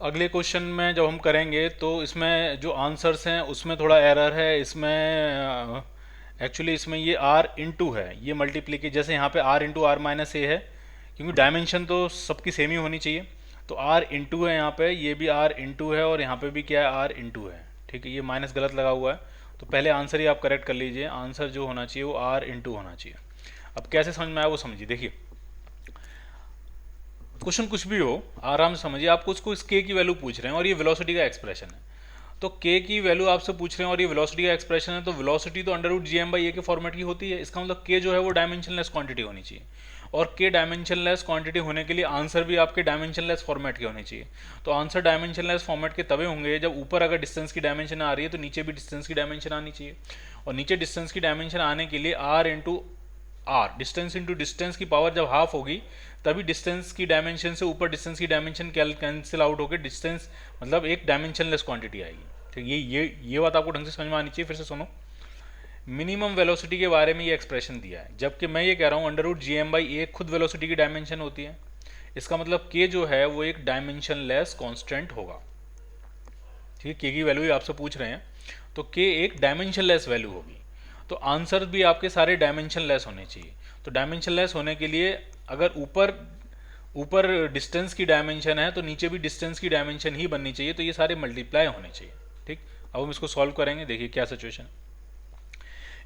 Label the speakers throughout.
Speaker 1: अगले क्वेश्चन में जब हम करेंगे तो इसमें जो आंसर्स हैं उसमें थोड़ा एरर है। इसमें एक्चुअली इसमें ये आर इंटू है, ये मल्टीप्लीके जैसे यहाँ पे आर इंटू आर माइनस ए है, क्योंकि डायमेंशन तो सबकी सेम ही होनी चाहिए। तो आर इंटू है यहाँ पे, ये भी आर इंटू है और यहाँ पे भी क्या है, आर इंटू है। ठीक है, ये माइनस गलत लगा हुआ है, तो पहले आंसर ही आप करेक्ट कर लीजिए। आंसर जो होना चाहिए वो आर इंटू होना चाहिए। अब कैसे समझ में आया वो समझिए। देखिए, क्वेश्चन कुछ भी हो आराम से समझिए। आपको उसको इस के की वैल्यू पूछ रहे हैं और ये वेलोसिटी का एक्सप्रेशन है। तो के की वैल्यू आपसे पूछ रहे हैं और ये वेलोसिटी का एक्सप्रेशन है, तो वेलोसिटी तो under root G M by A के फॉर्मेट की होती है। इसका मतलब के जो है वो डायमेंशनलेस क्वांटिटी होनी चाहिए, और के डायमेंशनलेस क्वांटिटी होने के लिए आंसर भी आपके डायमेंशनलेस फॉर्मेट के होने चाहिए। तो आंसर डायमेंशनलेस फॉर्मेट के तभी होंगे जब ऊपर अगर डिस्टेंस की डायमेंशन आ रही है तो नीचे भी डिस्टेंस की डायमेंशन आनी चाहिए, और नीचे डिस्टेंस की डायमेंशन आने के लिए R into R, distance into distance की पावर जब हाफ होगी तभी डिस्टेंस की डायमेंशन से ऊपर डिस्टेंस की डायमेंशन कैंसिल आउट होकर डिस्टेंस मतलब एक डायमेंशनलेस क्वांटिटी आएगी। ठीक, ये बात आपको ढंग से समझ में आनी चाहिए। फिर से सुनो, मिनिमम वेलोसिटी के बारे में ये एक्सप्रेशन दिया है, जबकि मैं ये कह रहा हूँ under root G M by A खुद वेलोसिटी की डायमेंशन होती है। इसका मतलब के जो है वो एक डायमेंशनलेस कांस्टेंट होगा। ठीक है, के की वैल्यू ही आपसे पूछ रहे हैं, तो के एक डायमेंशनलेस वैल्यू होगी। तो आंसर भी आपके सारे डायमेंशनलेस होने चाहिए। तो डायमेंशनलेस होने के लिए अगर ऊपर ऊपर डिस्टेंस की डायमेंशन है तो नीचे भी डिस्टेंस की डायमेंशन ही बननी चाहिए, तो ये सारे मल्टीप्लाई होने चाहिए। ठीक, अब हम इसको सॉल्व करेंगे। देखिए क्या सिचुएशन।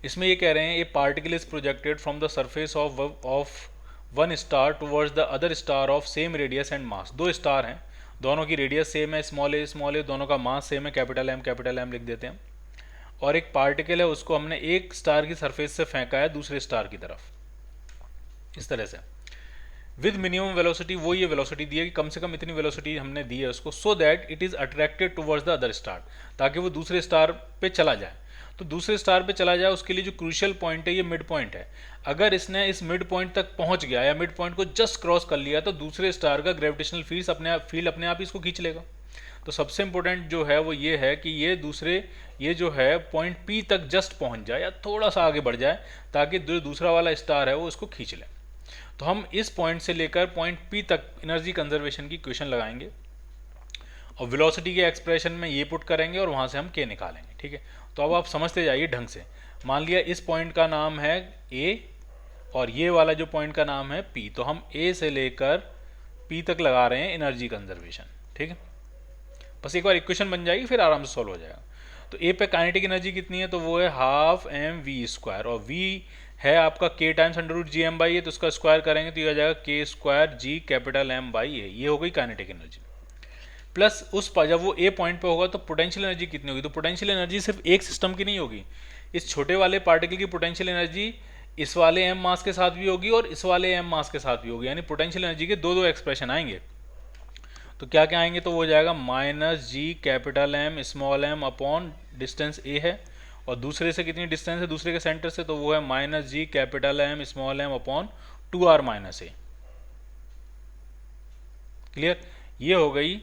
Speaker 1: इसमें ये कह रहे हैं ए particle is projected from the surface of one star towards the other star of same radius and mass. दो स्टार हैं, दोनों की रेडियस सेम है, स्मॉल ए, दोनों का मास सेम है, कैपिटल एम लिख देते हैं। और एक पार्टिकल है, उसको हमने एक स्टार की सरफेस से फेंका है दूसरे स्टार की तरफ, इस तरह से विद मिनिमम वेलोसिटी। वो ये वेलोसिटी दी है कि कम से कम इतनी वेलोसिटी हमने दी है उसको, so that it is attracted towards the other star, ताकि वो दूसरे स्टार पे चला जाए। तो दूसरे स्टार पे चला जाए उसके लिए जो क्रूशियल पॉइंट है ये मिड पॉइंट है। अगर इसने इस मिड पॉइंट तक पहुंच गया या मिड पॉइंट को जस्ट क्रॉस कर लिया तो दूसरे स्टार का ग्रेविटेशनल फील्ड अपने आप ही इसको खींच लेगा। तो सबसे इंपॉर्टेंट जो है वो ये है कि ये जो है पॉइंट पी तक जस्ट पहुंच जाए या थोड़ा सा आगे बढ़ जाए, ताकि जो दूसरा वाला स्टार है वो इसको खींच ले। तो हम इस पॉइंट से लेकर पॉइंट पी तक एनर्जी कंजर्वेशन की क्वेश्चन लगाएंगे और वेलोसिटी के एक्सप्रेशन में ये पुट करेंगे और वहां से हम के निकालेंगे। ठीक है, तो अब आप समझते जाइए ढंग से। मान लिया इस पॉइंट का नाम है ए और ये वाला जो पॉइंट का नाम है पी, तो हम ए से लेकर पी तक लगा रहे हैं एनर्जी कंजर्वेशन। ठीक है, बस एक बार इक्वेशन बन जाएगी फिर आराम से सॉल्व हो जाएगा। तो ए पे काइनेटिक एनर्जी कितनी है, तो वो है हाफ एम वी स्क्वायर, और वी है आपका K times under root G M by A, तो उसका स्क्वायर करेंगे तो ये आ जाएगा K square G capital M by A. ये हो गई काइनेटिक एनर्जी। प्लस उस पर जब वो ए पॉइंट पे होगा तो पोटेंशियल एनर्जी कितनी होगी, तो पोटेंशियल एनर्जी सिर्फ एक सिस्टम की नहीं होगी, इस छोटे वाले पार्टिकल की पोटेंशियल एनर्जी इस वाले एम मास के साथ भी होगी और इस वाले एम मास के साथ भी होगी, यानी पोटेंशियल एनर्जी के दो दो एक्सप्रेशन आएंगे। तो क्या क्या आएंगे, तो वो हो जाएगा minus G capital M small M upon distance A है, और दूसरे से कितनी डिस्टेंस है दूसरे के सेंटर से, तो वो है minus G capital M small M upon 2r minus A. Clear, ये हो गई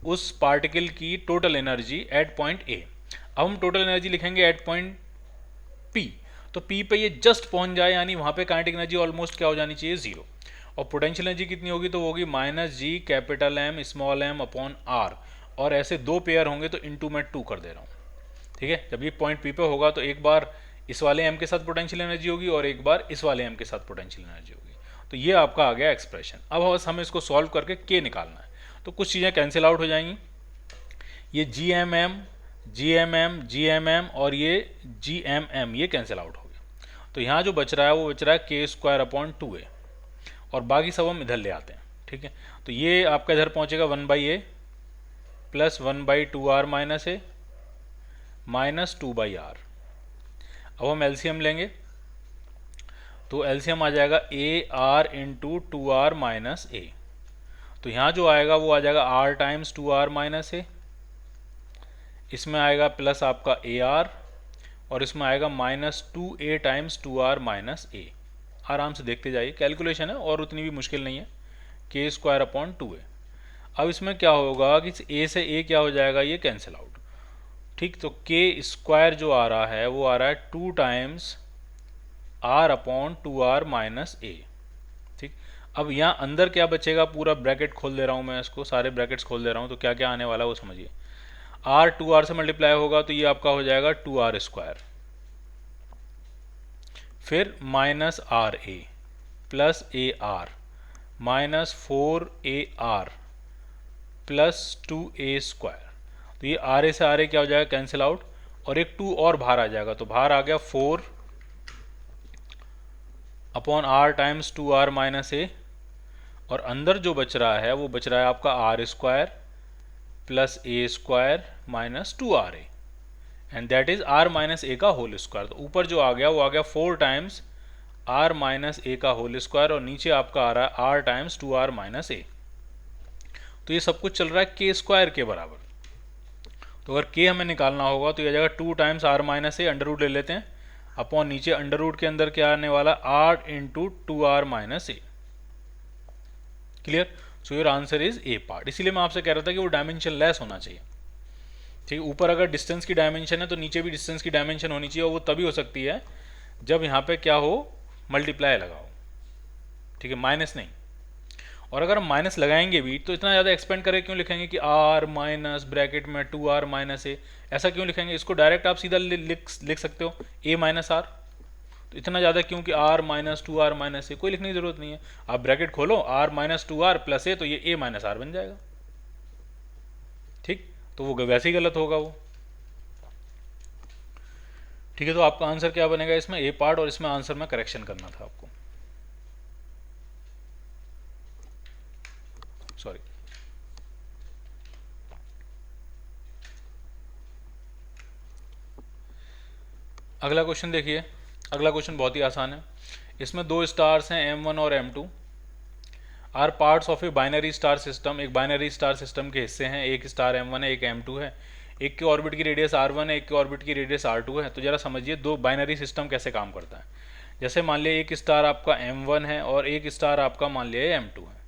Speaker 1: उस पार्टिकल की total energy at point A. अब हम टोटल एनर्जी लिखेंगे एट पॉइंट पी, तो पी पे ये जस्ट पहुंच जाए, यानी वहां पे काइनेटिक एनर्जी ऑलमोस्ट क्या हो जानी चाहिए, जीरो। और पोटेंशियल एनर्जी कितनी होगी, तो वो होगी minus G capital M small M upon R, और ऐसे दो पेयर होंगे तो इनटू मैं 2 कर दे रहा हूँ। ठीक है, जब ये पॉइंट पी पे होगा तो एक बार इस वाले एम के साथ पोटेंशियल एनर्जी होगी और एक बार इस वाले एम के साथ पोटेंशियल एनर्जी होगी। तो ये आपका आ गया एक्सप्रेशन। अब बस हमें इसको सॉल्व करके के निकालना है, तो कुछ चीज़ें कैंसिल आउट हो जाएंगी। ये जी एम एम और ये जी एम एम ये कैंसिल आउट हो गया। तो यहाँ जो बच रहा है वो बच रहा है के स्क्वायर अपॉन 2a, और बाकी सब हम इधर ले आते हैं। ठीक है, तो ये आपका इधर पहुँचेगा 1/a प्लस 1/2r माइनस ए माइनस 2/r। अब हम एलसीएम लेंगे, तो एलसीएम आ जाएगा A R into 2r minus A. तो यहाँ जो आएगा वो आ जाएगा r टाइम्स 2r माइनस ए, इसमें आएगा प्लस आपका ए आर, और इसमें आएगा minus 2a times 2r minus ए। आराम से देखते जाइए, कैलकुलेशन है और उतनी भी मुश्किल नहीं है। के स्क्वायर अपॉन 2a। अब इसमें क्या होगा कि ए से ए क्या हो जाएगा, ये कैंसिल आउट। ठीक, तो के स्क्वायर जो आ रहा है वो आ रहा है 2 times r upon 2r minus A. ठीक, अब यहाँ अंदर क्या बचेगा, पूरा ब्रैकेट खोल दे रहा हूँ मैं, इसको सारे ब्रैकेट्स खोल दे रहा हूँ, तो क्या क्या आने वाला है वो समझिए। आर 2r से मल्टीप्लाई होगा तो ये आपका हो जाएगा 2r², फिर minus R A plus A R minus 4ar plus 2a²। तो ये आर ए से आर ए क्या हो जाएगा, कैंसिल आउट, और एक 2 और बाहर आ जाएगा, तो बाहर आ गया 4/r टाइम्स 2r माइनस ए, और अंदर जो बच रहा है वो बच रहा है आपका r² plus a² minus 2r A, and that is r minus A का होल स्क्वायर। तो ऊपर जो आ गया वो आ गया 4 टाइम्स r माइनस ए का होल स्क्वायर, और नीचे आपका आ रहा है r times 2r minus A. तो ये सब कुछ चल रहा है k² के बराबर। तो अगर k हमें निकालना होगा तो ये आ जाएगा 2 टाइम्स r माइनस ए, अंडर रूट ले लेते हैं, अपॉन नीचे अंडर रूट के अंदर क्या आने वाला, r into 2r minus A. Clear? So your answer is a part. इसीलिए मैं आपसे कह रहा था कि वो डायमेंशन लेस होना चाहिए। ठीक है, ऊपर अगर डिस्टेंस की डायमेंशन है तो नीचे भी डिस्टेंस की डायमेंशन होनी चाहिए, और वो तभी हो सकती है जब यहाँ पे क्या हो, मल्टीप्लाई लगाओ। ठीक है, माइनस नहीं। और अगर हम माइनस लगाएंगे भी तो इतना ज़्यादा एक्सपेंड करके क्यों लिखेंगे कि r माइनस ब्रैकेट में 2r माइनस ए, ऐसा क्यों लिखेंगे? इसको डायरेक्ट आप सीधा लिख सकते हो a माइनस आर। तो इतना ज़्यादा क्यों कि r माइनस 2r माइनस ए, कोई लिखने की जरूरत नहीं है। आप ब्रैकेट खोलो, r माइनस 2r प्लस ए, तो ये a माइनस आर बन जाएगा। ठीक, तो वो वैसे ही गलत होगा वो। ठीक है, तो आपका आंसर क्या बनेगा इसमें, ए पार्ट, और इसमें आंसर में करेक्शन करना था आपको, सॉरी। अगला क्वेश्चन देखिए। अगला क्वेश्चन बहुत ही आसान है। इसमें दो स्टार्स हैं m1 और m2, are parts of a binary star system. एक बाइनरी स्टार सिस्टम के हिस्से हैं, एक स्टार m1 है, एक m2 है, एक के ऑर्बिट की रेडियस r1 है, एक के ऑर्बिट की रेडियस r2 है। तो जरा समझिए दो बाइनरी सिस्टम कैसे काम करता है। जैसे मान लिया एक स्टार आपका m1 है और एक स्टार आपका मान लिया m2 है,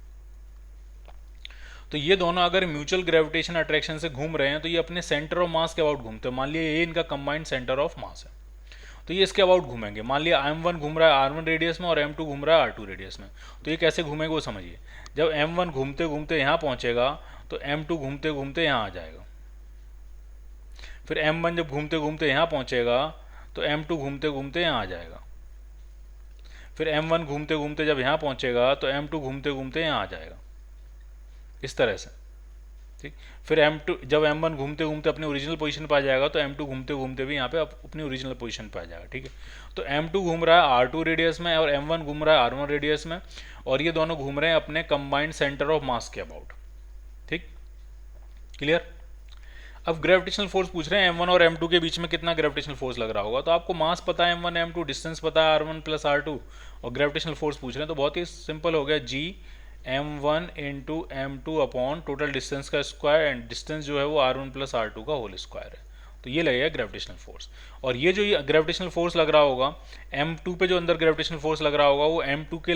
Speaker 1: तो ये दोनों अगर म्यूचुअल ग्रेविटेशन अट्रैक्शन से घूम रहे हैं तो ये अपने सेंटर ऑफ मास के अबाउट घूमते हैं। मान लिया ये इनका कंबाइंड सेंटर ऑफ मास है, तो ये इसके अबाउट घूमेंगे। मान लिया m1 घूम रहा है r1 रेडियस में और m2 घूम रहा है r2 रेडियस में, तो ये कैसे घूमेगा वो समझिए। जब m1 घूमते घूमते यहाँ पहुँचेगा तो m2 घूमते घूमते यहाँ आ जाएगा, फिर m1 जब घूमते घूमते यहाँ पहुँचेगा तो m2 घूमते घूमते यहाँ आ जाएगा, फिर m1 घूमते घूमते जब यहाँ पहुँचेगा तो m2 घूमते घूमते यहाँ आ जाएगा, इस तरह से। ठीक, फिर m2 जब m1 घूमते घूमते अपनी ओरिजिनल पोजीशन पर आ जाएगा तो m2 घूमते घूमते भी यहाँ पे अपनी ओरिजिनल पोजीशन पर आ जाएगा। ठीक है, तो m2 घूम रहा है r2 रेडियस में और m1 घूम रहा है r1 रेडियस में, और ये दोनों घूम रहे हैं अपने कंबाइंड सेंटर ऑफ मास के अबाउट। ठीक, क्लियर? अब ग्रेविटेशनल फोर्स पूछ रहे हैं m1 और m2 के बीच में कितना ग्रेविटेशनल फोर्स लग रहा होगा। तो आपको मास पता है m1 m2, डिस्टेंस पता है r1 प्लस r2, और ग्रेविटेशनल फोर्स पूछ रहे हैं, तो बहुत ही सिंपल हो गया, g m1 into m2 upon total distance का स्क्वायर, एंड डिस्टेंस जो है वो r1 प्लस r2 का होल स्क्वायर है। तो ये लगेगा ग्रेविटेशनल फोर्स। और ये जो ये ग्रेविटेशनल फोर्स लग रहा होगा m2 पे, जो अंदर ग्रेविटेशनल फोर्स लग रहा होगा वो m2 पे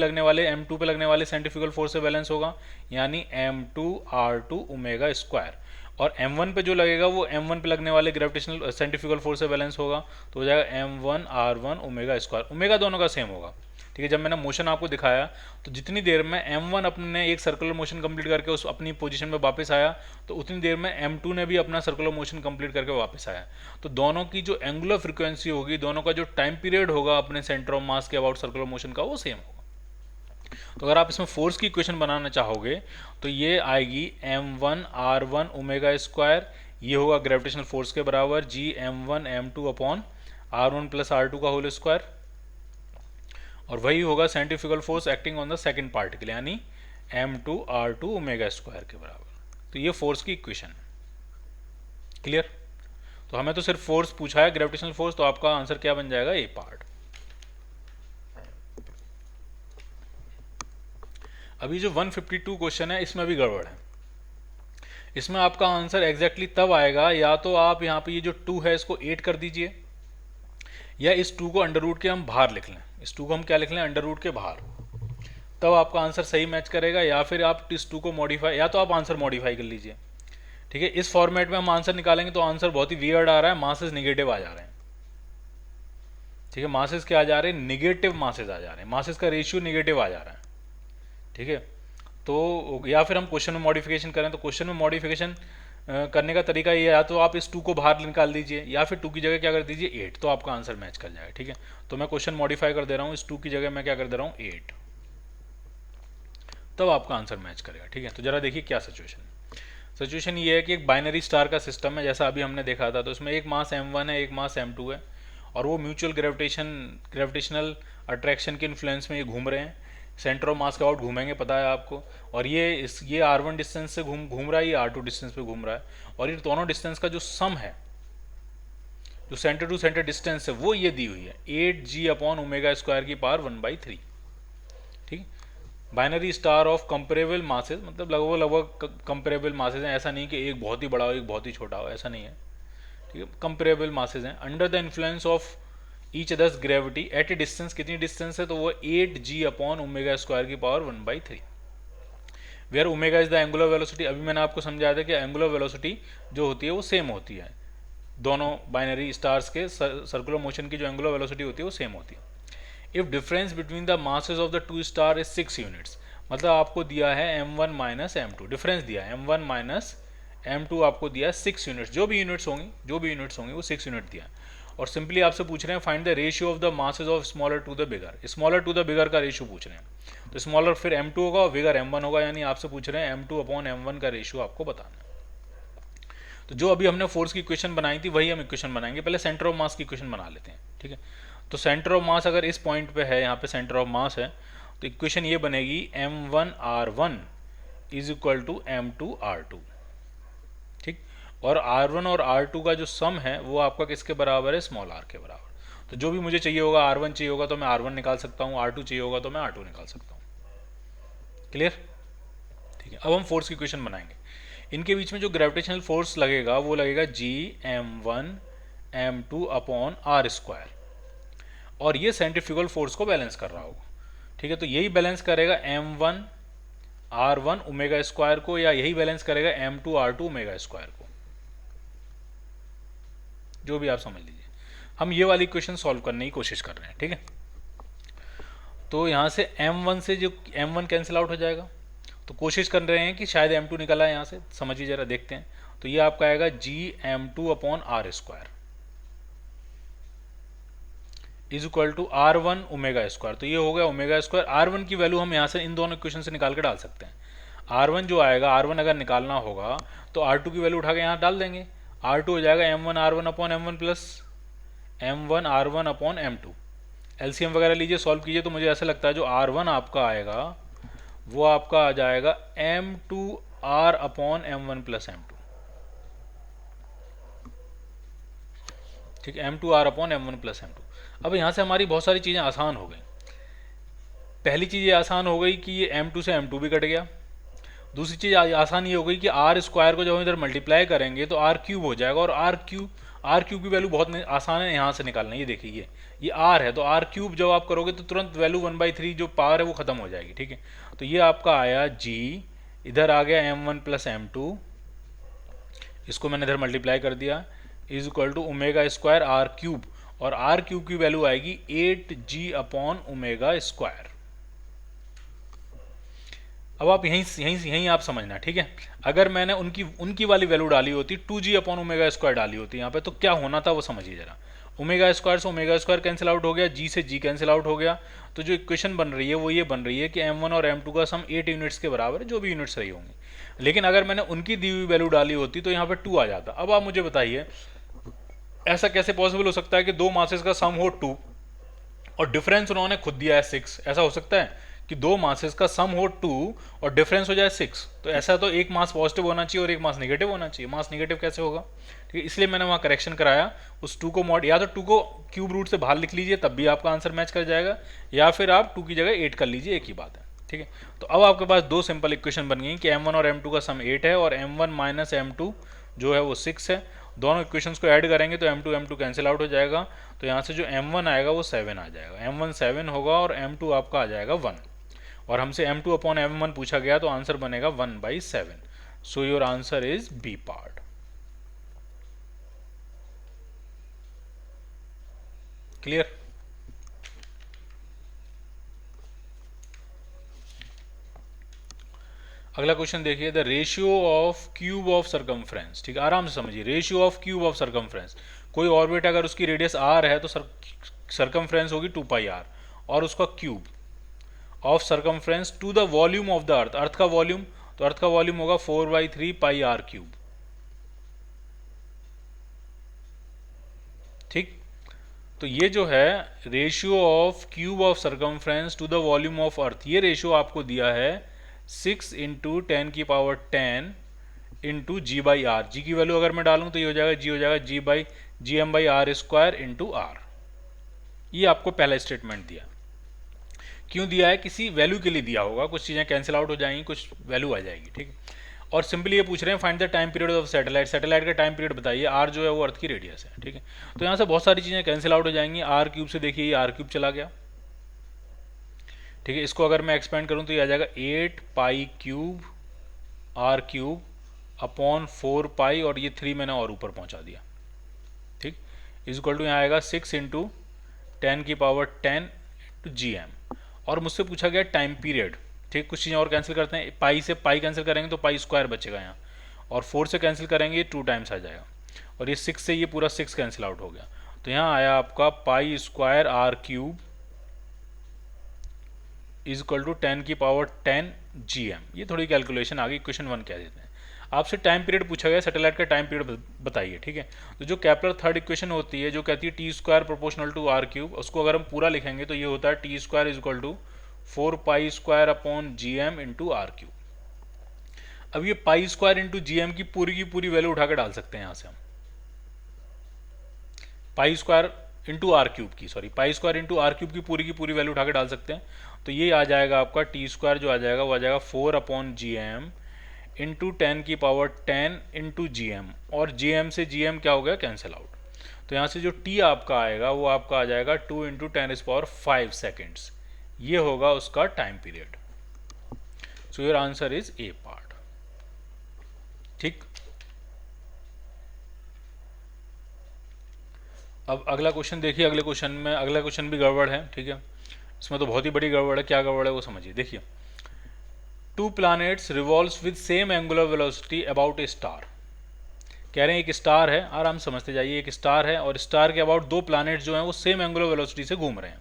Speaker 1: लगने वाले सेंट्रीफ्यूगल फोर्स से बैलेंस होगा, यानी m2 r2 ओमेगा स्क्वायर। और m1 पे जो लगेगा वो m1 पे लगने वाले ग्रेविटेशनल सेंट्रीफ्यूगल फोर्स से बैलेंस होगा, तो हो जाएगा m1 r1 omega square. Omega दोनों का सेम होगा। ठीक है, जब मैंने मोशन आपको दिखाया तो जितनी देर में m1 अपने एक सर्कुलर मोशन कंप्लीट करके उस अपनी पोजीशन में वापस आया, तो उतनी देर में m2 ने भी अपना सर्कुलर मोशन कंप्लीट करके वापस आया। तो दोनों की जो एंगुलर फ्रीक्वेंसी होगी, दोनों का जो टाइम पीरियड होगा अपने सेंटर ऑफ मास के अबाउट सर्कुलर मोशन का, वो सेम होगा। तो अगर आप इसमें फोर्स की इक्वेशन बनाना चाहोगे तो ये आएगी m1 r1 ओमेगा स्क्वायर, ये होगा ग्रेविटेशनल फोर्स के बराबर g m1 m2 upon r1 plus r2 का होल स्क्वायर, और वही होगा centrifugal force acting on the second particle, यानी m2 r2 ओमेगा स्क्वायर के बराबर। तो ये फोर्स की इक्वेशन है। क्लियर? तो हमें तो सिर्फ फोर्स पूछा है, ग्रेविटेशनल फोर्स, तो आपका आंसर क्या बन जाएगा, ए पार्ट। अभी जो 152 क्वेश्चन है इसमें भी गड़बड़ है। इसमें आपका आंसर एग्जैक्टली तब आएगा, या तो आप यहाँ पे ये जो 2 है इसको 8 कर दीजिए, या इस 2 को अंडर रूट के हम बाहर लिख लें। इस 2 को हम क्या लिख लें, अंडर रूट के बाहर, तब आपका आंसर सही मैच करेगा। या फिर आप इस 2 को मॉडिफाई, या तो आप आंसर मॉडिफाई कर लीजिए। ठीक है, इस फॉर्मेट में हम आंसर निकालेंगे तो आंसर बहुत ही वियर्ड आ रहा है, मासेस निगेटिव आ जा रहे हैं। ठीक है, मासेस क्या आ जा रहे हैं, निगेटिव मासेस आ जा रहे हैं, मासेस का रेशियो निगेटिव आ जा रहा है। ठीक है। तो या फिर हम क्वेश्चन में मॉडिफिकेशन करें, तो क्वेश्चन में मॉडिफिकेशन करने का तरीका ये है, या तो आप इस 2 को बाहर निकाल दीजिए या फिर 2 की जगह क्या कर दीजिए 8, तो आपका आंसर मैच कर जाएगा। ठीक है, तो मैं क्वेश्चन मॉडिफाई कर दे रहा हूँ, इस 2 की जगह मैं क्या कर दे रहा हूँ 8, तब आपका आंसर मैच करेगा। ठीक है, तो जरा देखिए क्या सिचुएशन है। सिचुएशन ये है कि एक बाइनरी स्टार का सिस्टम है, जैसा अभी हमने देखा था, तो इसमें एक मास m1 है, एक मास m2 है, और वो म्यूचुअल ग्रेविटेशनल अट्रैक्शन के इन्फ्लुएंस में ये घूम रहे हैं। सेंटर ऑफ मास के आउट घूमेंगे, पता है आपको, और ये r1 डिस्टेंस से घूम रहा है, ये r2 डिस्टेंस पे घूम रहा है, और ये दोनों डिस्टेंस का जो सम है, जो सेंटर टू सेंटर डिस्टेंस है, वो ये दी हुई है 8g/ओमेगा² की पावर 1/3। ठीक, binary star of comparable masses, मतलब लगभग लगभग कंपेरेबल मासेस हैं, ऐसा नहीं कि एक बहुत ही बड़ा हो एक बहुत ही छोटा हो, ऐसा नहीं है। ठीक है, कंपेरेबल मासेस हैं। Under the influence of each others gravity at a distance, कितनी डिस्टेंस है, तो वो 8g/ओमेगा² की power 1/3, where omega is the angular velocity. अभी मैंने आपको समझाया था कि एंगुलर वेलोसिटी जो होती है वो सेम होती है, दोनों बाइनरी स्टार्स के सर्कुलर मोशन की जो एंगुलर वेलोसिटी होती है वो सेम होती है। If difference between the masses of the 2 star is 6 units, मतलब आपको दिया है m1 माइनस m2, डिफरेंस दिया है m1 माइनस m2, आपको दिया है 6 यूनिट्स, जो भी यूनिट्स होंगी वो 6 यूनिट दिया, और सिंपली आपसे पूछ रहे हैं find the ratio of the masses of smaller to the bigger, smaller to the bigger का रेशियो पूछ रहे हैं। तो स्मॉलर फिर m2 होगा और बिगर m1 होगा, यानी आपसे पूछ रहे हैं m2/m1 का रेशियो आपको बताना है। तो जो अभी हमने फोर्स की इक्वेशन बनाई थी वही हम इक्वेशन बनाएंगे, पहले सेंटर ऑफ मास की इक्वेशन बना लेते हैं। ठीक है, तो सेंटर ऑफ मास अगर इस पॉइंट पे है, यहाँ पे सेंटर ऑफ मास है, तो इक्वेशन ये बनेगी m1r1 is equal to m2r2। ठीक, और r1 और r2 का जो सम है वो आपका किसके बराबर है, स्मॉल r के बराबर। तो जो भी मुझे चाहिए होगा, r1 चाहिए होगा तो मैं r1 निकाल सकता हूँ, r2 चाहिए होगा तो मैं r2 निकाल सकता हूँ। क्लियर। ठीक है, अब हम फोर्स की इक्वेशन बनाएंगे। इनके बीच में जो ग्रेविटेशनल फोर्स लगेगा वो लगेगा Gm1m2/r², और ये सेंट्रीफ्यूगल फोर्स को बैलेंस कर रहा होगा। ठीक है, तो यही बैलेंस करेगा m1r1 ओमेगा² को, या यही बैलेंस करेगा m2r2 ओमेगा² को, जो भी आप समझ लीजिए। हम ये वाली इक्वेशन सॉल्व करने की कोशिश कर रहे हैं। ठीक है, तो यहाँ से m1 से जो m1 कैंसिल आउट हो जाएगा, तो कोशिश कर रहे हैं कि शायद m2 निकला है यहाँ से, समझिए जरा, देखते हैं। तो ये आपका आएगा Gm2/r² is equal to r1 ओमेगा², तो ये हो गया ओमेगा²। r1 की वैल्यू हम यहाँ से इन दोनों इक्वेशन से निकाल के डाल सकते हैं। r1 जो आएगा, r1 अगर निकालना होगा तो r2 की वैल्यू उठा के यहाँ डाल देंगे, r2 हो जाएगा m1r1/m1 प्लस m1r1/m2। एलसीएम वगैरह लीजिए, सॉल्व कीजिए, तो मुझे ऐसा लगता है जो r1 आपका आएगा वो आपका आ जाएगा m2r/m1 प्लस m2। ठीक है, m2r/m1 प्लस m2। अब यहाँ से हमारी बहुत सारी चीज़ें आसान हो गई। पहली चीज़ ये आसान हो गई कि ये m2 से m2 भी कट गया। दूसरी चीज़ आसान ये हो गई कि r² को जब हम इधर मल्टीप्लाई करेंगे तो r³ हो जाएगा, और r³ की वैल्यू बहुत आसान है यहाँ से निकालना। ये देखिए, ये r है, तो r³ जब आप करोगे तो तुरंत वैल्यू 1/3 जो पावर है वो खत्म हो जाएगी। ठीक है, तो ये आपका आया g, इधर आ गया m1 प्लस m2, इसको मैंने इधर मल्टीप्लाई कर दिया, इज इक्वल टू ओमेगा² r³, और r³ की वैल्यू आएगी 8g/ओमेगा²। अब आप यहीं आप समझना। ठीक है, अगर मैंने उनकी वाली वैल्यू डाली होती 2g/ओमेगा² डाली होती यहाँ पे, तो क्या होना था वो समझिए जरा। ओमेगा² से ओमेगा² कैंसिल आउट हो गया, g से g कैंसिल आउट हो गया, तो जो इक्वेशन बन रही है वो ये बन रही है कि m1 और m2 का सम 8 यूनिट्स के बराबर है, जो भी यूनिट्स रही होंगी। लेकिन अगर मैंने उनकी दी हुई वैल्यू डाली होती तो यहाँ पे 2 आ जाता। अब आप मुझे बताइए ऐसा कैसे पॉसिबल हो सकता है कि दो मासेस का सम हो 2 और डिफरेंस उन्होंने खुद दिया है 6? ऐसा हो सकता है कि दो मासेस का सम हो 2 और डिफरेंस हो जाए 6? तो ऐसा तो एक मास पॉजिटिव होना चाहिए और एक मास नेगेटिव होना चाहिए, मास नेगेटिव कैसे होगा? ठीक है, इसलिए मैंने वहाँ करेक्शन कराया, उस 2 को या तो 2 को क्यूब रूट से बाहर लिख लीजिए तब भी आपका आंसर मैच कर जाएगा, या फिर आप 2 की जगह 8 कर लीजिए, एक ही बात है। ठीक है, तो अब आपके पास दो सिंपल इक्वेशन बन गई कि m1 और m2 का सम 8 है और m1 माइनस m2 जो है वो 6 है। दोनों इक्वेशंस को ऐड करेंगे तो m2 कैंसिल आउट हो जाएगा, तो यहाँ से जो m1 आएगा वो 7 आ जाएगा, m1 7 होगा और m2 आपका आ जाएगा 1, और हमसे m2/m1 पूछा गया तो आंसर बनेगा 1/7। So your answer is B part. Clear? अगला क्वेश्चन देखिए, the ratio of cube of circumference, ठीक है, आराम से समझिए, ratio of cube of circumference, कोई ऑर्बिट अगर उसकी रेडियस आर है तो सर्कमफ्रेंस होगी 2πr, और उसका cube of circumference to the volume of the earth, earth का वॉल्यूम, तो अर्थ का वॉल्यूम होगा 4/3πr³, ठीक। तो ये जो है ratio of cube of circumference to the volume of Earth, ये रेशियो आपको दिया है 6 × 10⁻10 इंटू g/r। जी की वैल्यू अगर मैं डालूं तो ये हो जाएगा, जी हो जाएगा gm/r² इंटू आर। ये आपको पहला स्टेटमेंट दिया। क्यों दिया है? किसी वैल्यू के लिए दिया होगा, कुछ चीज़ें कैंसिल आउट हो जाएंगी, कुछ वैल्यू आ जाएगी, ठीक। और सिंपली ये पूछ रहे हैं find the time period of satellite, satellite का टाइम पीरियड बताइए, आर जो है वो अर्थ की रेडियस है, ठीक है। तो यहाँ से बहुत सारी चीज़ें कैंसिल आउट हो जाएंगी, r³ से देखिए ये r³ चला गया, ठीक है। इसको अगर मैं एक्सपेंड करूँ तो ये आ जाएगा 8π³ r³ अपॉन 4π, और ये 3 मैंने और ऊपर पहुँचा दिया, ठीक। इज इक्वल टू यहाँ आएगा 6 × 10⁻10 gm। और मुझसे पूछा गया टाइम पीरियड, ठीक। कुछ चीज़ें और कैंसिल करते हैं, पाई से पाई कैंसिल करेंगे तो π² बचेगा यहाँ, और 4 से कैंसिल करेंगे 2 टाइम्स आ जाएगा, और ये 6 से ये पूरा 6 कैंसिल आउट हो गया, तो यहाँ आया आपका π² r³ is equal to 10⁻10 gm। ये थोड़ी कैलकुलेशन आ गई, क्वेश्चन 1 कह देते हैं। आपसे टाइम पीरियड पूछा गया, सैटेलाइट का टाइम पीरियड बताइए, ठीक है। तो जो केपलर थर्ड इक्वेशन होती है जो कहती है t² प्रोपोर्शनल टू r³, उसको अगर हम पूरा लिखेंगे तो ये होता है t² is equal to 4π² upon gm into r³। अब ये π² इंटू gm की पूरी वैल्यू उठा के डाल सकते हैं यहाँ से हम, π² इंटू r³ की, सॉरी π² इंटू r³ की पूरी वैल्यू उठा के डाल सकते हैं। तो ये आ जाएगा आपका t² जो आ जाएगा वो आ जाएगा 4/gm इंटू 10⁻10 इंटू gm, और gm से gm क्या हो गया, कैंसिल आउट। तो यहाँ से जो t आपका आएगा वो आपका आ जाएगा 2 × 10⁵ सेकेंड्स, ये होगा उसका time period. So your answer is a part, ठीक। अब अगला क्वेश्चन देखिए, अगले क्वेश्चन में अगला क्वेश्चन भी गड़बड़ है, ठीक है। इसमें तो बहुत ही बड़ी गड़बड़ है, क्या गड़बड़ है वो समझिए। देखिए, 2 planets revolves with same angular velocity about a star। कह रहे हैं एक स्टार है, आराम समझते जाइए, एक स्टार है और स्टार के अबाउट 2 प्लैनेट्स जो हैं वो सेम एंगुलर वेलोसिटी से घूम रहे हैं,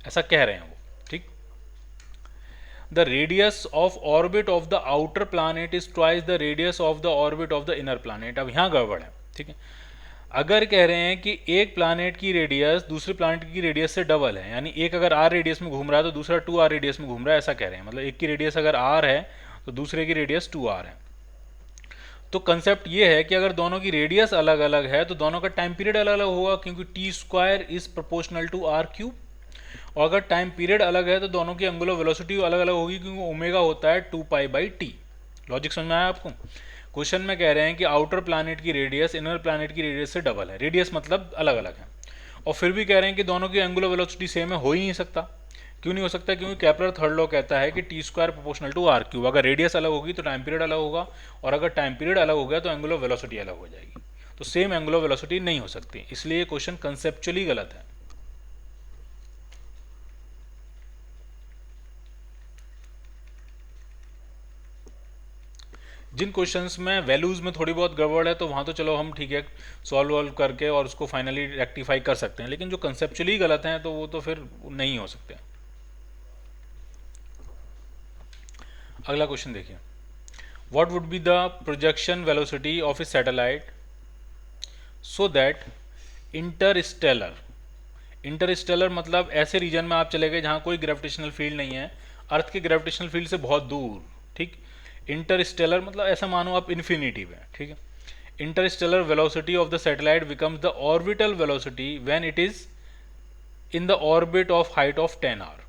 Speaker 1: ऐसा कह रहे हैं वो, ठीक। The radius of orbit of the outer planet is twice the radius of the orbit of the inner planet. अब यहाँ गड़बड़ है, ठीक है। अगर कह रहे हैं कि एक प्लैनेट की रेडियस दूसरे प्लैनेट की रेडियस से डबल है, यानी एक अगर r रेडियस में घूम रहा है तो दूसरा 2r रेडियस में घूम रहा है, ऐसा कह रहे हैं। मतलब एक की रेडियस अगर r है तो दूसरे की रेडियस 2r है। तो कंसेप्ट ये है कि अगर दोनों की रेडियस अलग अलग है तो दोनों का टाइम पीरियड अलग अलग होगा, क्योंकि t² is proportional to r³। और अगर टाइम पीरियड अलग है तो दोनों की एंगुलर वेलोसिटी अलग अलग होगी, क्योंकि ओमेगा होता है 2π/t। लॉजिक समझ में आया आपको? क्वेश्चन में कह रहे हैं कि आउटर प्लैनेट की रेडियस इनर प्लैनेट की रेडियस से डबल है, रेडियस मतलब अलग अलग है, और फिर भी कह रहे हैं कि दोनों की एंगुलर वेलोसिटी सेम है। हो ही नहीं सकता। क्यों नहीं हो सकता? क्योंकि केपलर थर्ड लॉ कहता है कि t² प्रोपोर्शनल टू r³। अगर रेडियस अलग होगी तो टाइम पीरियड अलग होगा, और अगर टाइम पीरियड अलग हो गया तो एंगुलर वेलोसिटी अलग हो जाएगी। तो सेम एंगुलर वेलोसिटी नहीं हो सकती, इसलिए क्वेश्चन कंसेप्चुअली गलत है। जिन क्वेश्चंस में वैल्यूज में थोड़ी बहुत गड़बड़ है तो वहाँ तो चलो हम ठीक है सॉल्व करके और उसको फाइनली रेक्टिफाई कर सकते हैं, लेकिन जो कंसेप्चुअली गलत हैं तो वो तो फिर नहीं हो सकते। अगला क्वेश्चन देखिए, what would be the projection velocity of A satellite so that Interstellar मतलब ऐसे रीजन में आप चले गए जहाँ कोई ग्रेविटेशनल फील्ड नहीं है, अर्थ के ग्रेविटेशनल फील्ड से बहुत दूर, ठीक। इंटरस्टेलर मतलब ऐसा मानो आप इन्फिनिटी में, ठीक है। Interstellar velocity of the satellite becomes the orbital velocity when it is in the orbit of height of 10 r।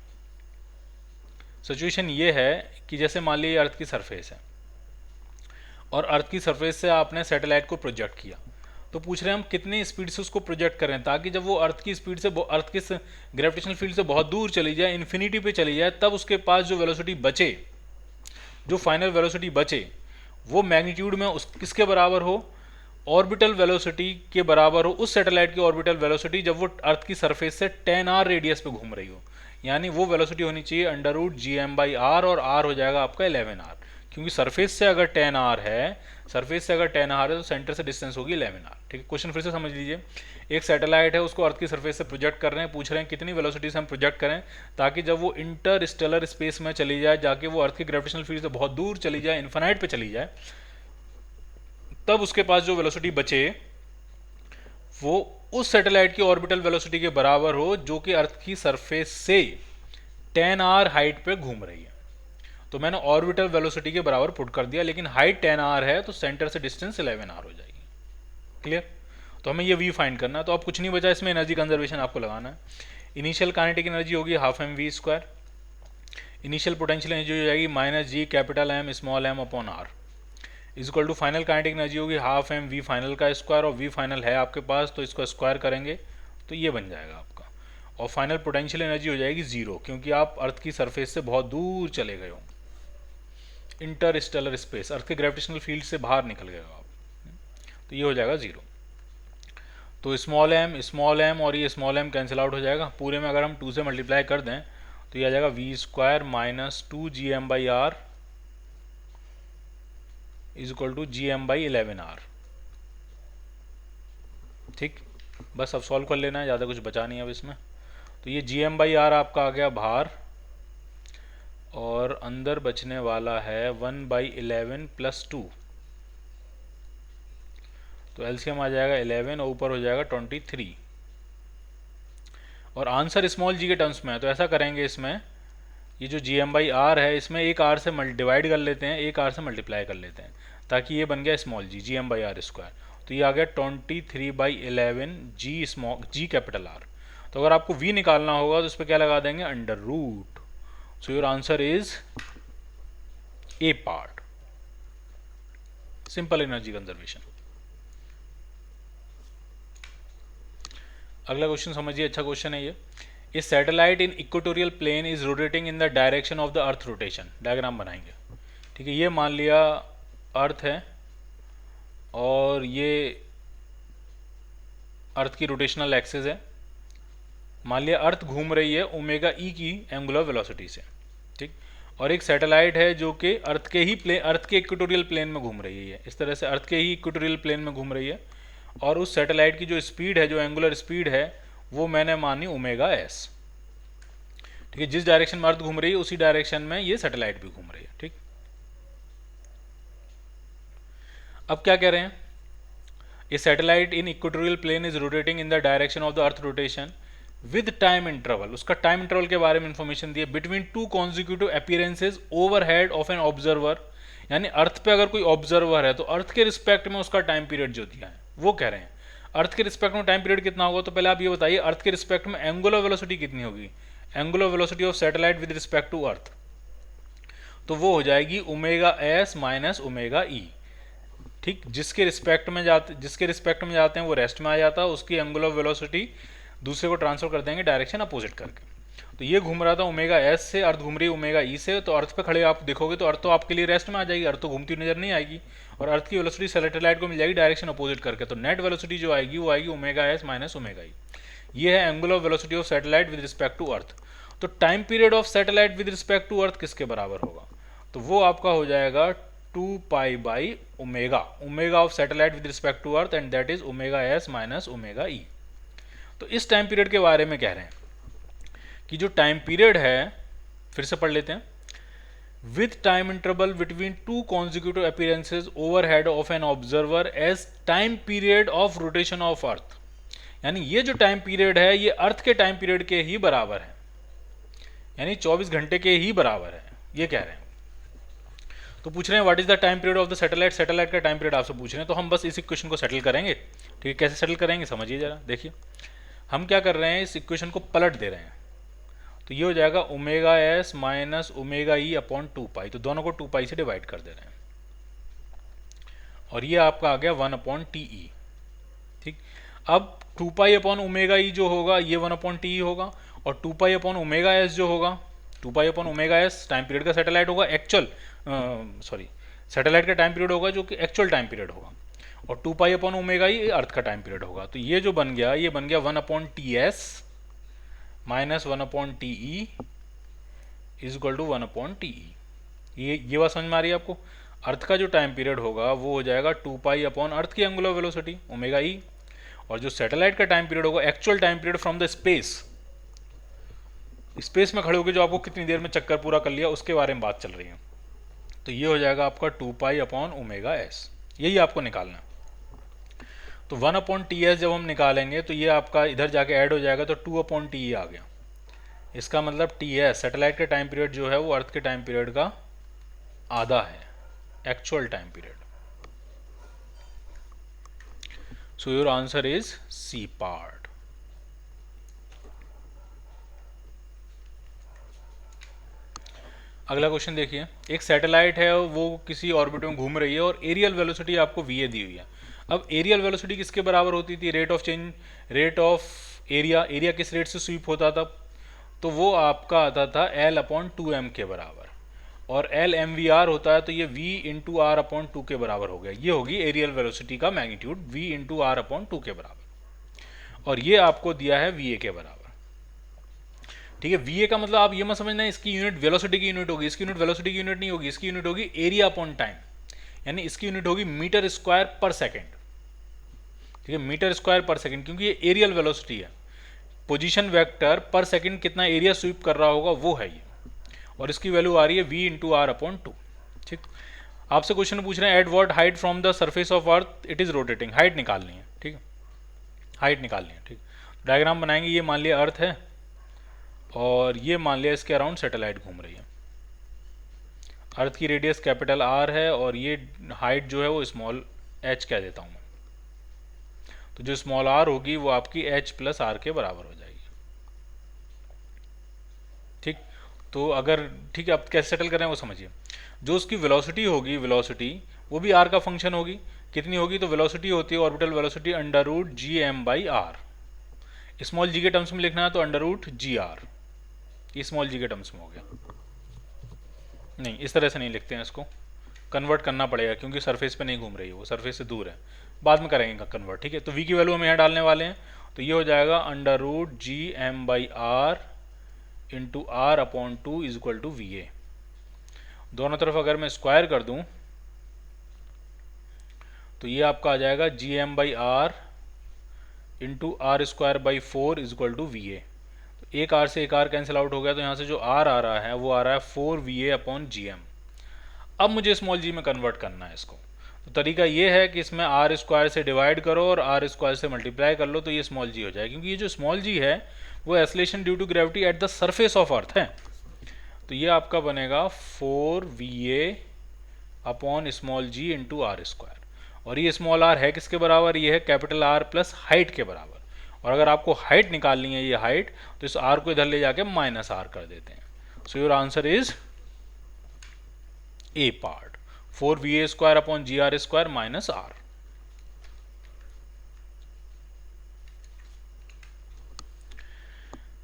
Speaker 1: Situation ये है कि जैसे मान लीजिए अर्थ की सरफेस है और अर्थ की सरफेस से आपने सैटेलाइट को प्रोजेक्ट किया, तो पूछ रहे हैं हम कितनी स्पीड से उसको प्रोजेक्ट करें ताकि जब वो अर्थ की स्पीड से अर्थ के ग्रेविटेशनल फील्ड से बहुत दूर चली जाए, इन्फिनिटी पे चली जाए, तब उसके पास जो वेलोसिटी बचे, जो फाइनल वेलोसिटी बचे, वो मैग्नीट्यूड में उस किसके बराबर हो, ऑर्बिटल वेलोसिटी के बराबर हो, उस सैटेलाइट की ऑर्बिटल वेलोसिटी जब वो अर्थ की सरफेस से 10 r रेडियस पे घूम रही हो। यानी वो वेलोसिटी होनी चाहिए √gm/r, और r हो जाएगा आपका 11 r, क्योंकि सरफेस से अगर 10r है, सरफेस से अगर 10r है तो सेंटर से डिस्टेंस होगी 11r। ठीक है, क्वेश्चन फिर से समझ लीजिए। एक सैटेलाइट है, उसको अर्थ की सरफेस से प्रोजेक्ट कर रहे हैं, पूछ रहे हैं कितनी वेलोसिटी से हम प्रोजेक्ट करें ताकि जब वो इंटरस्टेलर स्पेस में चली जाए, जाके वो अर्थ की ग्रेविटेशनल फील्ड से बहुत दूर चली जाए, इन्फिनाइट पे चली जाए, तब उसके पास जो वेलोसिटी बचे वो उस सैटेलाइट की ऑर्बिटल वेलोसिटी के बराबर हो जो कि अर्थ की सरफेस से 10r हाइट पे घूम रही है। तो मैंने ऑर्बिटल वेलोसिटी के बराबर पुट कर दिया, लेकिन हाइट 10r है तो सेंटर से डिस्टेंस 11r हो जाएगी। क्लियर? तो हमें ये v फाइंड करना है। तो अब कुछ नहीं बचा इसमें, एनर्जी कंजर्वेशन आपको लगाना है। इनिशियल काइनेटिक एनर्जी होगी half M V square, initial potential energy हो जाएगी minus G capital M small M upon R, is equal to final kinetic energy होगी हाफ एम वी फाइनल का स्क्वायर, और V final है आपके पास तो इसको स्क्वायर करेंगे तो ये बन जाएगा आपका। और फाइनल पोटेंशियल एनर्जी हो जाएगी जीरो, क्योंकि आप अर्थ की सरफेस से बहुत दूर चले गए हो, इंटरस्टेलर स्पेस, अर्थ के ग्रेविटेशनल फील्ड से बाहर निकल गए हो आप, तो ये हो जाएगा जीरो। तो स्मॉल एम और ये स्मॉल एम कैंसिल आउट हो जाएगा। पूरे में अगर हम 2 से मल्टीप्लाई कर दें तो ये आ जाएगा V square minus 2gm/r is equal to gm/11r। ठीक, बस अब सॉल्व कर लेना है, ज़्यादा कुछ बचा नहीं अब इसमें। तो ये gm/r आपका आ गया बाहर, और अंदर बचने वाला है 1/11 प्लस 2, तो एलसीएम आ जाएगा 11 और ऊपर हो जाएगा 23, और आंसर स्मॉल जी के टर्म्स में है। तो ऐसा करेंगे, इसमें ये जो gm/r है इसमें एक r से डिवाइड कर लेते हैं, एक r से मल्टीप्लाई कर लेते हैं, ताकि ये बन गया स्मॉल जी, gm/r स्क्वायर। तो ये आ गया 23/11 जी कैपिटल R। तो अगर आपको v निकालना होगा तो इस पर क्या लगा देंगे, under root. So your answer is a part, simple energy conservation. अगला क्वेश्चन समझिए, अच्छा क्वेश्चन है ये। A satellite in equatorial plane is rotating in the direction of the earth rotation. Diagram बनाएंगे। ठीक है, ये मान लिया अर्थ है और ये अर्थ की रोटेशनल एक्सिस है। मान लिया अर्थ घूम रही है ओमेगा ई की एंगुलर वेलोसिटी से। ठीक, और एक सैटेलाइट है जो कि अर्थ के इक्वेटोरियल प्लेन में घूम रही है, इस तरह से अर्थ के ही इक्वेटोरियल प्लेन में घूम रही है, और उस सैटेलाइट की जो स्पीड है, जो एंगुलर स्पीड है, वो मैंने मानी ओमेगा एस। ठीक है, जिस डायरेक्शन में अर्थ घूम रही है उसी डायरेक्शन में ये सैटेलाइट भी घूम रही है। ठीक, अब क्या कह रहे हैं, a satellite in equatorial plane is rotating in the direction of the earth rotation with time interval. उसका टाइम इंटरवल के बारे में इंफॉर्मेशन दी है, between 2 consecutive appearances overhead of an observer. यानी अर्थ पे अगर कोई ऑब्जर्वर है तो अर्थ के रिस्पेक्ट में उसका टाइम पीरियड जो दिया है वो कह रहे हैं। अर्थ के रिस्पेक्ट में टाइम पीरियड कितना होगा, तो पहले आप ये बताइए अर्थ के रिस्पेक्ट में एंगुलर वेलोसिटी कितनी होगी। Angular velocity of satellite with respect to अर्थ, तो वो हो जाएगी omega S minus omega E. ठीक, जिसके रिस्पेक्ट में जाते हैं वो रेस्ट में आ जाता है, उसकी एंगुलर वेलोसिटी दूसरे को ट्रांसफर कर देंगे डायरेक्शन अपोजिट करके। तो ये घूम रहा था ओमेगा एस से, अर्थ घूम रही है ओमेगा ई से, तो अर्थ पे खड़े आप देखोगे तो अर्थ तो आपके लिए रेस्ट में आ जाएगी, अर्थ तो घूमती नजर नहीं आएगी, और अर्थ की वेलोसिटी सैटेलाइट को मिल जाएगी डायरेक्शन अपोजिट करके। तो नेट वेलोसिटी जो आएगी वो आएगी omega S minus omega E. ये है angular velocity of satellite with respect to अर्थ। तो time period of satellite with respect to earth किसके बराबर होगा, तो वो आपका हो जाएगा 2 pi by omega of satellite with respect to earth, and that is omega S minus omega E. तो इस टाइम पीरियड के बारे में कह रहे हैं कि जो टाइम पीरियड है, फिर से पढ़ लेते हैं, with time interval between 2 consecutive appearances overhead of an observer as time period of rotation of earth. यानी ये जो टाइम पीरियड है ये अर्थ के टाइम पीरियड के ही बराबर है, यानी 24 घंटे के ही बराबर है, ये कह रहे हैं। तो पूछ रहे हैं what is the time period of the satellite, satellite का टाइम पीरियड आपसे पूछ रहे हैं। तो हम बस इस इक्वेशन को सेटल करेंगे। ठीक है, कैसे सेटल करेंगे समझिए जरा। देखिए हम क्या कर रहे हैं, इस इक्वेशन को पलट दे रहे हैं। तो ये हो जाएगा ओमेगा एस माइनस ओमेगा ई अपॉन 2 पाई, तो दोनों को 2 पाई से डिवाइड कर दे रहे हैं, और ये आपका आ गया 1 अपॉन टी ई। ठीक, अब 2 पाई अपॉन ओमेगा ई जो होगा ये 1 अपॉन टी ई होगा, और 2 पाई अपॉन ओमेगा एस जो होगा, 2 pi upon omega S time period का सैटेलाइट होगा, सैटेलाइट का टाइम पीरियड होगा जो कि एक्चुअल टाइम पीरियड होगा, और 2 पाई अपॉन ओमेगा ई अर्थ का टाइम पीरियड होगा। तो ये जो बन गया, ये बन गया 1 upon T S minus 1 upon T E is equal to 1 upon T E. ये बात समझ में आ रही है आपको? अर्थ का जो टाइम पीरियड होगा वो हो जाएगा 2 पाई अपॉन अर्थ की एंगुलर वेलोसिटी ओमेगा ई, और जो सैटेलाइट का टाइम पीरियड होगा actual time period from the space में खड़े होकर जो आपको कितनी देर में चक्कर पूरा कर लिया उसके बारे में बात चल रही है। तो ये हो जाएगा आपका 2 पाई अपॉन ओमेगा एस, यही आपको निकालना है। तो 1/TS जब हम निकालेंगे तो ये आपका इधर जाके ऐड हो जाएगा, तो 2/TE आ गया। इसका मतलब TS सैटेलाइट का टाइम पीरियड जो है वो अर्थ के टाइम पीरियड का आधा है, actual time period. So your answer is C part. अगला क्वेश्चन देखिए, एक सैटेलाइट है वो किसी ऑर्बिट में घूम रही है और एरियल वेलोसिटी आपको VA दी हुई है। अब एरियल वेलोसिटी किसके बराबर होती थी? Rate of change, rate of area किस रेट से स्वीप होता था? तो वो आपका आता था L/2m के बराबर, और L/mvr होता है तो ये v इंटू r/2 के बराबर हो गया। ये होगी एरियल वेलोसिटी का मैग्नीट्यूड v इंटू r/2 के बराबर, और ये आपको दिया है VA के बराबर। ठीक है, VA का मतलब आप ये मत समझना इसकी यूनिट वेलोसिटी की यूनिट होगी, इसकी यूनिट वेलोसिटी की यूनिट नहीं होगी, इसकी यूनिट होगी एरिया अपॉन टाइम, यानी इसकी यूनिट होगी मीटर स्क्वायर पर सेकेंड। ठीक है, मीटर स्क्वायर पर सेकेंड, क्योंकि ये एरियल वेलोसिटी है। पोजीशन वेक्टर पर सेकंड कितना एरिया स्वीप कर रहा होगा वो है ये, और इसकी वैल्यू आ रही है v इंटू r/2। ठीक, आपसे क्वेश्चन पूछ रहे हैं at what height from the surface of earth it is rotating, height निकालनी है। ठीक है, हाइट निकालनी है। ठीक, डायग्राम बनाएंगे। ये मान लिया अर्थ है और ये मान लिया इसके अराउंड सैटेलाइट घूम रही है। अर्थ की रेडियस कैपिटल R है और ये हाइट जो है वो स्मॉल h कह देता हूँ मैं। तो जो स्मॉल r होगी वो आपकी h प्लस r के बराबर हो जाएगी। ठीक, तो अगर ठीक है, आप कैसे सेटल कर रहे हैं वो समझिए। जो उसकी वेलोसिटी होगी, वेलोसिटी वो भी r का फंक्शन होगी। कितनी होगी? तो वेलोसिटी होती है orbital velocity √gm/r। Small g के टर्म्स में लिखना है तो √gr, ये स्मॉल g के टर्म्स में हो गया। नहीं, इस तरह से नहीं लिखते हैं, इसको कन्वर्ट करना पड़ेगा क्योंकि सरफेस पे नहीं घूम रही है, वो सरफेस से दूर है, बाद में करेंगे कन्वर्ट। ठीक है, तो v की वैल्यू हम यहाँ डालने वाले हैं, तो ये हो जाएगा √gm/r into r/2 is equal to VA। दोनों तरफ अगर मैं स्क्वायर कर दूं तो ये आपका आ जाएगा gm/r into r²/4 is equal to VA। तो एक r से एक r कैंसिल आउट हो गया, तो यहाँ से जो r आ रहा है वो आ रहा है 4VA/gm। अब मुझे स्मॉल g में कन्वर्ट करना है इसको, तो तरीका ये है कि इसमें r² से डिवाइड करो और r² से मल्टीप्लाई कर लो, तो ये स्मॉल g हो जाए, क्योंकि ये जो स्मॉल g है वो acceleration due to gravity at the surface of Earth है। तो ये आपका बनेगा 4VA/स्मॉल g इंटू r², और ये स्मॉल r है किसके बराबर? ये है कैपिटल R प्लस हाइट के बराबर। और अगर आपको हाइट निकालनी है, ये हाइट, तो इस r को इधर ले जाके -r कर देते हैं। सो your answer is A part, 4VA² minus r।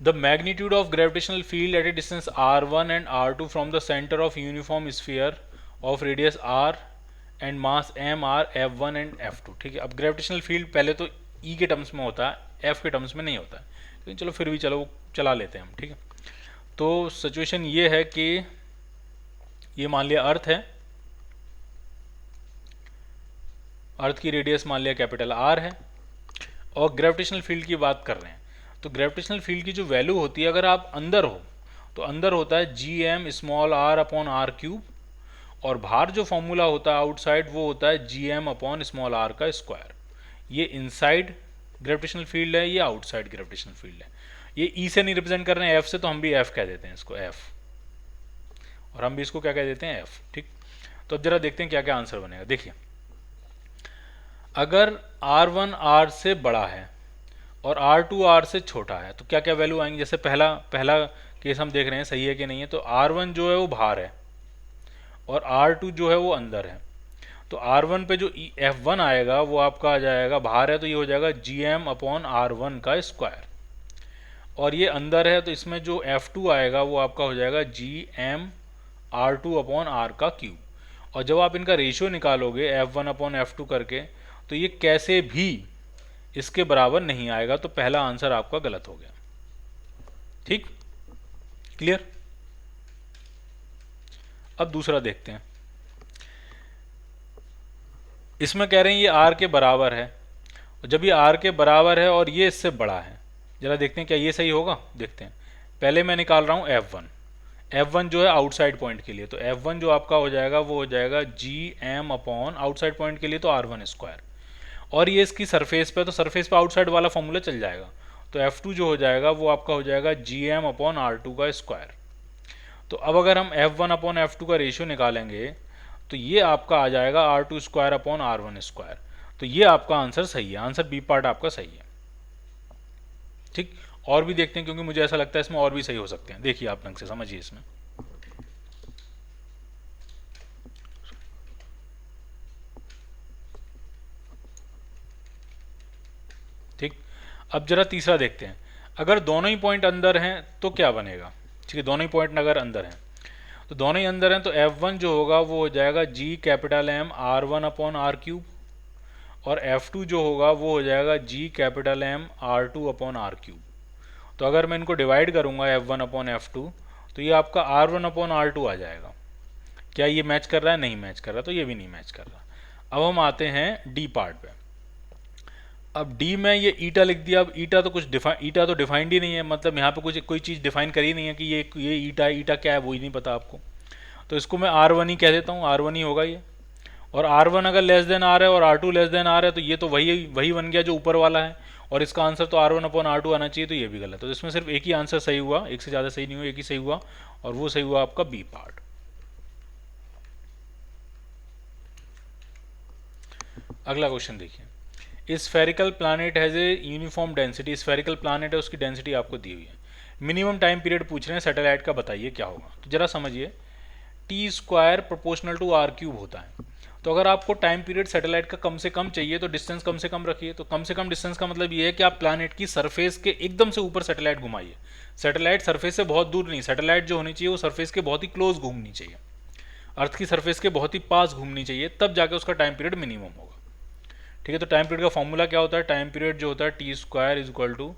Speaker 1: The magnitude of gravitational field at a distance r1 and r2 from the center of uniform sphere of radius r and mass m are f1 and f2। ठीक है, अब gravitational field पहले तो E के terms में होता है, F के टर्म्स में नहीं होता है, लेकिन चलो फिर भी चलो चला लेते हैं हम। ठीक है, तो सिचुएशन ये है कि ये मान लिया अर्थ है, अर्थ की रेडियस मान लिया कैपिटल R है, और ग्रेविटेशनल फील्ड की बात कर रहे हैं। तो ग्रेविटेशनल फील्ड की जो वैल्यू होती है, अगर आप अंदर हो तो अंदर होता है gm/r/r³, और बाहर जो फॉर्मूला होता है आउटसाइड वो होता है gm/r का स्क्वायर। ये इनसाइड ग्रेविटेशनल फील्ड है, ये आउटसाइड ग्रेविटेशनल फील्ड है। ये E से नहीं रिप्रेजेंट कर रहे हैं F से, तो हम भी F कह देते हैं इसको, F, और हम भी इसको क्या कह देते हैं? F। ठीक, तो अब जरा देखते हैं क्या क्या आंसर बनेगा। देखिए, अगर R1 R से बड़ा है और R2 R से छोटा है तो क्या क्या वैल्यू आएंगी? जैसे पहला केस हम देख रहे हैं, सही है कि नहीं है। तो R1 जो है वो बाहर है और R2 जो है वो अंदर है। तो R1 पे जो F1 आएगा वो आपका आ जाएगा, बाहर है तो ये हो जाएगा gm/r1 का स्क्वायर, और ये अंदर है तो इसमें जो F2 आएगा वो आपका हो जाएगा gm/r2/r का क्यूब। और जब आप इनका रेशियो निकालोगे F1/F2 करके, तो ये कैसे भी इसके बराबर नहीं आएगा, तो पहला आंसर आपका गलत हो गया। ठीक, क्लियर? अब दूसरा देखते हैं, इसमें कह रहे हैं ये आर के बराबर है, जब ये आर के बराबर है और ये इससे बड़ा है, जरा देखते हैं क्या ये सही होगा। देखते हैं, पहले मैं निकाल रहा हूँ F1, F1 जो है आउटसाइड पॉइंट के लिए, तो F1 जो आपका हो जाएगा वो हो जाएगा G M upon outside point के लिए तो R1 स्क्वायर, और ये इसकी सरफेस पे, तो सरफेस पे आउटसाइड वाला फॉर्मूला चल जाएगा, तो F2 जो हो जाएगा वो आपका हो जाएगा जी एम अपॉन R2 का स्क्वायर। तो अब अगर हम F1 अपॉन F2 का रेशियो निकालेंगे तो ये आपका आ जाएगा R2 square upon R1 square, तो ये आपका आंसर सही है, आंसर बी पार्ट आपका सही है। ठीक, और भी देखते हैं क्योंकि मुझे ऐसा लगता है इसमें और भी सही हो सकते हैं, देखिए आप ढंग से समझिए इसमें। ठीक, अब जरा तीसरा देखते हैं, अगर दोनों ही पॉइंट अंदर हैं तो क्या बनेगा। ठीक है, दोनों ही पॉइंट अगर अंदर हैं, तो दोनों ही अंदर हैं तो F1 जो होगा वो हो जाएगा G capital M R1 upon R cube, और F2 जो होगा वो हो जाएगा G capital M R2 upon R cube. तो अगर मैं इनको डिवाइड करूंगा F1 अपॉन F2 तो ये आपका R1 अपॉन R2 आ जाएगा। क्या ये मैच कर रहा है? नहीं मैच कर रहा, तो ये भी नहीं मैच कर रहा। अब हम आते हैं डी पार्ट पे। अब डी में ये ईटा लिख दिया, अब ईटा तो कुछ ईटा तो डिफाइंड ही नहीं है, मतलब यहाँ पे कुछ कोई चीज़ डिफाइन करी नहीं है कि ये ईटा ईटा क्या है वो ही नहीं पता आपको, तो इसको मैं R1 ही कह देता हूँ, R1 ही होगा ये। और R1 अगर लेस देन आर है और R2 लेस देन आर है तो ये तो वही वही बन गया जो ऊपर वाला है, और इसका आंसर तो R1 अपॉन R2 आना चाहिए, तो ये भी गलत है। तो इसमें सिर्फ एक ही आंसर सही हुआ, एक से ज़्यादा सही नहीं हुआ, एक ही सही हुआ, और वो सही हुआ आपका बी पार्ट। अगला क्वेश्चन देखिए, spherical planet has a uniform density, spherical planet है उसकी डेंसिटी आपको दी हुई है, मिनिमम टाइम पीरियड पूछ रहे हैं सैटेलाइट का, बताइए क्या होगा। तो जरा समझिए, T square proportional to R cube होता है, तो अगर आपको टाइम पीरियड सैटेलाइट का कम से कम चाहिए तो डिस्टेंस कम से कम रखिए। तो कम से कम डिस्टेंस का मतलब ये है कि आप प्लैनेट की सरफेस के एकदम से ऊपर सैटेलाइट घुमाइए, सैटेलाइट सरफेस से बहुत दूर नहीं, सैटेलाइट जो होनी चाहिए वो सरफेस के बहुत ही क्लोज घूमनी चाहिए, अर्थ की सरफेस के बहुत ही पास घूमनी चाहिए, तब जाके उसका टाइम पीरियड मिनिमम होगा। ठीक है, तो टाइम पीरियड का फॉर्मूला क्या होता है, टाइम पीरियड जो होता है T square is equal to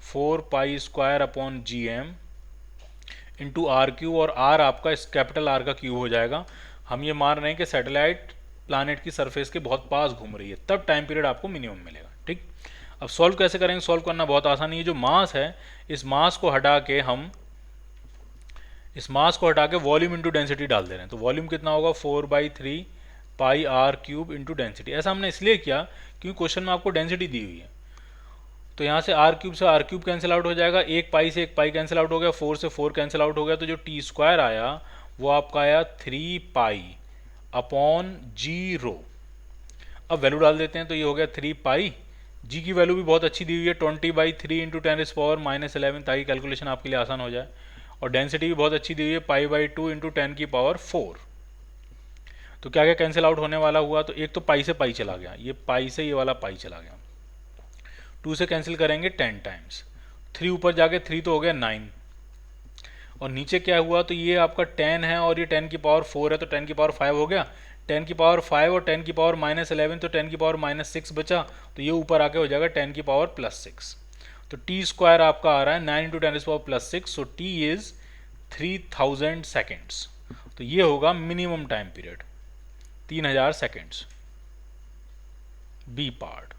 Speaker 1: 4 pi upon G M into R cube, और आर आपका इस कैपिटल आर का क्यूब हो जाएगा। हम ये मान रहे हैं कि सैटेलाइट प्लैनेट की सरफेस के बहुत पास घूम रही है, तब टाइम पीरियड आपको मिनिमम मिलेगा। ठीक, अब सॉल्व कैसे करेंगे, सॉल्व करना बहुत आसान है। ये जो मास है, इस मास को हटा के हम इस मास को हटा के वॉल्यूम इंटू डेंसिटी डाल दे रहे हैं, तो वॉल्यूम कितना होगा 4/3 पाई आर क्यूब इंटू डेंसिटी। ऐसा हमने इसलिए किया क्योंकि क्वेश्चन में आपको डेंसिटी दी हुई है, तो यहाँ से आर क्यूब से आर क्यूब कैंसिल आउट हो जाएगा, एक पाई से एक पाई कैंसिल आउट हो गया, 4 से 4 कैंसिल आउट हो गया, तो जो टी स्क्वायर आया वो आपका आया 3 पाई अपॉन जी रो। अब वैल्यू डाल देते हैं, तो ये हो गया 3 पाई, जी की वैल्यू भी बहुत अच्छी दी हुई है 20/3 इंटू 10⁻⁻11, ताकि कैलकुलेशन आपके लिए आसान हो जाए, और डेंसिटी भी बहुत अच्छी दी हुई है π/2 इंटू 10⁴। तो क्या क्या कैंसिल आउट होने वाला हुआ, तो एक तो पाई से पाई चला गया, ये पाई से ये वाला पाई चला गया, 2 से कैंसिल करेंगे 10 टाइम्स, 3 ऊपर जाके 3 तो हो गया 9, और नीचे क्या हुआ, तो ये आपका 10 है और ये 10⁴ है, तो 10⁵ हो गया, 10⁵ और 10⁻11, तो 10⁻6 बचा, तो ये ऊपर आके हो जाएगा 10⁻+6। तो टी स्क्वायर आपका आ रहा है 9 into 10⁻+6, so T is 3000 seconds. तो ये होगा minimum time period 3000 seconds, B part.